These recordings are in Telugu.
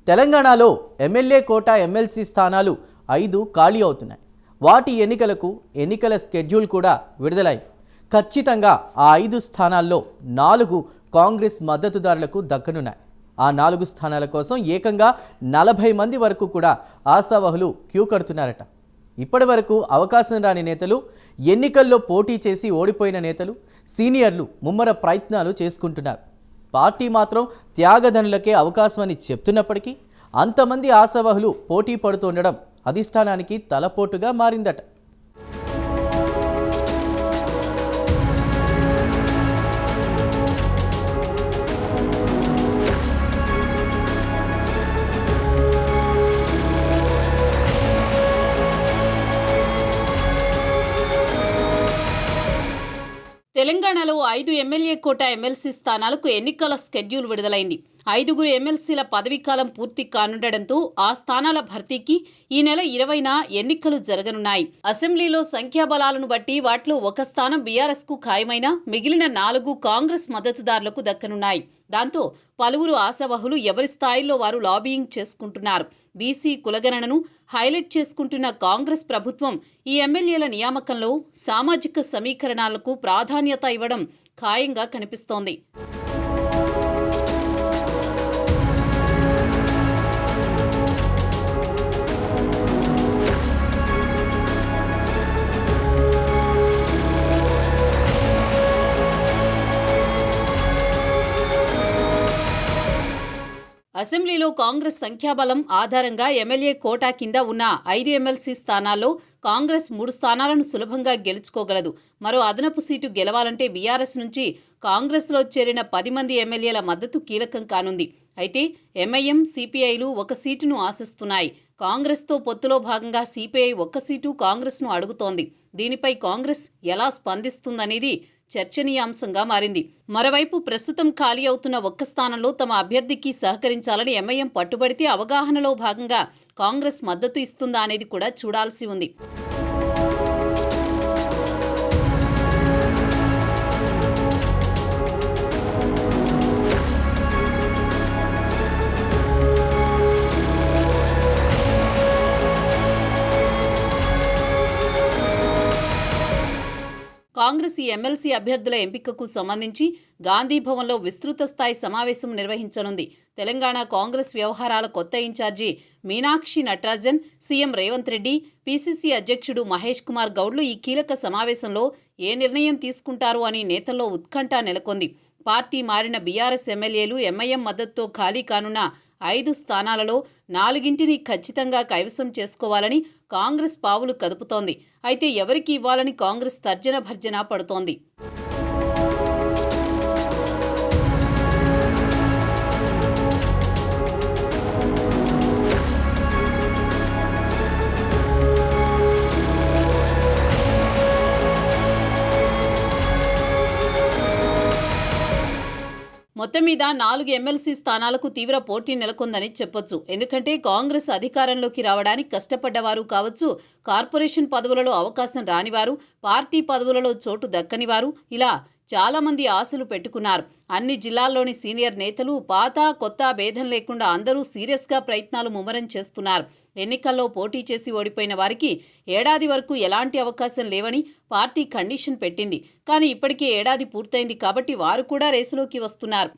తెలంగాణలో ఎమ్మెల్యే కోటా ఎమ్మెల్సీ స్థానాలు 5 ఖాళీ అవుతున్నాయి. వాటి ఎన్నికల స్కెడ్యూల్ కూడా విడుదలై ఖచ్చితంగా ఆ 5 స్థానాల్లో 4 కాంగ్రెస్ మద్దతుదారులకు దక్కనున్నాయి. ఆ 4 స్థానాల కోసం ఏకంగా 40 మంది వరకు కూడా ఆశావహులు క్యూ కడుతున్నారట. ఇప్పటి వరకు అవకాశం రాని నేతలు, ఎన్నికల్లో పోటీ చేసి ఓడిపోయిన నేతలు, సీనియర్లు ముమ్మర ప్రయత్నాలు చేసుకుంటున్నారు. పార్టీ మాత్రం త్యాగధనులకే అవకాశమని చెప్తున్నప్పటికీ అంతమంది ఆశావహులు పోటీ పడుతుండడం అధిష్టానానికి తలపోటుగా మారిందట. తెలంగాణలో 5 ఎమ్మెల్యే కోటా ఎమ్మెల్సీ స్థానాలకు ఎన్నికల స్కెడ్యూల్ విడుదలైంది. 5 ఎమ్మెల్సీల పదవీకాలం పూర్తి కానుండడంతో ఆ స్థానాల భర్తీకి ఈ నెల 20న ఎన్నికలు జరగనున్నాయి. అసెంబ్లీలో సంఖ్యాబలాలను బట్టి వాటిలో ఒక స్థానం బీఆర్ఎస్కు ఖాయమైన మిగిలిన 4 కాంగ్రెస్ మద్దతుదారులకు దక్కనున్నాయి. దాంతో పలువురు ఆశావహులు ఎవరి స్థాయిల్లో వారు లాబియింగ్ చేసుకుంటున్నారు. బీసీ కులగణనను హైలైట్ చేసుకుంటున్న కాంగ్రెస్ ప్రభుత్వం ఈ ఎమ్మెల్యేల నియామకంలో సామాజిక సమీకరణాలకు ప్రాధాన్యత ఇవ్వడం ఖాయంగా కనిపిస్తోంది. అసెంబ్లీలో కాంగ్రెస్ సంఖ్యాబలం ఆధారంగా ఎమ్మెల్యే కోటా కింద ఉన్న 5 ఎమ్మెల్సీ స్థానాల్లో కాంగ్రెస్ 3 స్థానాలను సులభంగా గెలుచుకోగలదు. మరో అదనపు సీటు గెలవాలంటే బీఆర్ఎస్ నుంచి కాంగ్రెస్లో చేరిన 10 మంది ఎమ్మెల్యేల మద్దతు కీలకం కానుంది. అయితే ఎంఐఎం, సిపిఐలు ఒక సీటును ఆశిస్తున్నాయి. కాంగ్రెస్తో పొత్తులో భాగంగా సిపిఐ 1 సీటు కాంగ్రెస్ను అడుగుతోంది. దీనిపై కాంగ్రెస్ ఎలా స్పందిస్తుందనేది చర్చనీయాంశంగా మారింది. మరోవైపు ప్రస్తుతం ఖాళీ అవుతున్న 1 స్థానంలో తమ అభ్యర్థికి సహకరించాలని ఎంఐఎం పట్టుబడితే అవగాహనలో భాగంగా కాంగ్రెస్ మద్దతు ఇస్తుందా అనేది కూడా చూడాల్సి ఉంది. కాంగ్రెస్ ఈ ఎమ్మెల్సీ అభ్యర్థుల ఎంపికకు సంబంధించి గాంధీభవన్లో విస్తృత స్థాయి సమావేశం నిర్వహించనుంది. తెలంగాణ కాంగ్రెస్ వ్యవహారాల కొత్త in charge Meenakshi Natarajan, CM Revanth Reddy, PCC అధ్యక్షుడు మహేష్ కుమార్ గౌడ్లు ఈ కీలక సమావేశంలో ఏ నిర్ణయం తీసుకుంటారు అని నేతల్లో ఉత్కంఠ నెలకొంది. పార్టీ మారిన బీఆర్ఎస్ ఎమ్మెల్యేలు ఎంఐఎం మద్దతుతో ఖాళీ కానున్న 5 స్థానాలలో 4ంటిని ఖచ్చితంగా కైవసం చేసుకోవాలని కాంగ్రెస్ పావులు కదుపుతోంది. అయితే ఎవరికి ఇవ్వాలని కాంగ్రెస్ తర్జన భర్జన పడుతోంది. మొత్తం మీద 4 ఎమ్మెల్సీ స్థానాలకు తీవ్ర పోటీ నెలకొందని చెప్పొచ్చు. ఎందుకంటే కాంగ్రెస్ అధికారంలోకి రావడానికి కష్టపడ్డవారు కావచ్చు, కార్పొరేషన్ పదవులలో అవకాశం రానివారు, పార్టీ పదవులలో చోటు దక్కనివారు, ఇలా చాలామంది ఆశలు పెట్టుకున్నారు. అన్ని జిల్లాల్లోని సీనియర్ నేతలు పాత కొత్త భేదం లేకుండా అందరూ సీరియస్గా ప్రయత్నాలు ముమ్మరం చేస్తున్నారు. ఎన్నికల్లో పోటీ చేసి ఓడిపోయిన వారికి ఏడాది వరకు ఎలాంటి అవకాశం లేవని పార్టీ కండిషన్ పెట్టింది. కానీ ఇప్పటికే ఏడాది పూర్తయింది కాబట్టి వారు కూడా రేసులోకి వస్తున్నారు.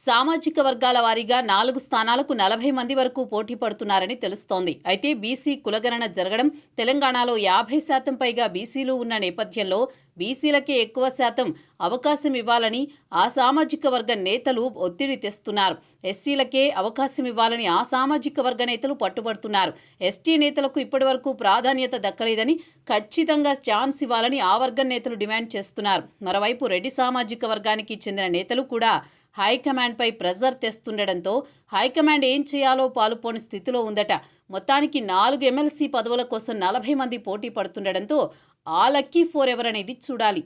సామాజిక వర్గాల వారీగా 4 స్థానాలకు 40 మంది వరకు పోటీ పడుతున్నారని తెలుస్తోంది. అయితే బీసీ కులగణన జరగడం, తెలంగాణలో 50% పైగా బీసీలు ఉన్న నేపథ్యంలో బీసీలకే ఎక్కువ శాతం అవకాశం ఇవ్వాలని ఆ సామాజిక వర్గ నేతలు ఒత్తిడి తెస్తున్నారు. ఎస్సీలకే అవకాశం ఇవ్వాలని ఆ సామాజిక వర్గ నేతలు పట్టుబడుతున్నారు. ఎస్టీ నేతలకు ఇప్పటివరకు ప్రాధాన్యత దక్కలేదని, ఖచ్చితంగా ఛాన్స్ ఇవ్వాలని ఆ వర్గం నేతలు డిమాండ్ చేస్తున్నారు. మరోవైపు రెడ్డి సామాజిక వర్గానికి చెందిన నేతలు కూడా హైకమాండ్పై ప్రెజర్ తెస్తుండటంతో హైకమాండ్ ఏం చేయాలో పాలుపోని స్థితిలో ఉందట. మొత్తానికి 4 ఎమ్మెల్సీ పదవుల కోసం 40 మంది పోటీ పడుతుండటంతో ఆ లక్కీ 4 ఎవరనేది చూడాలి.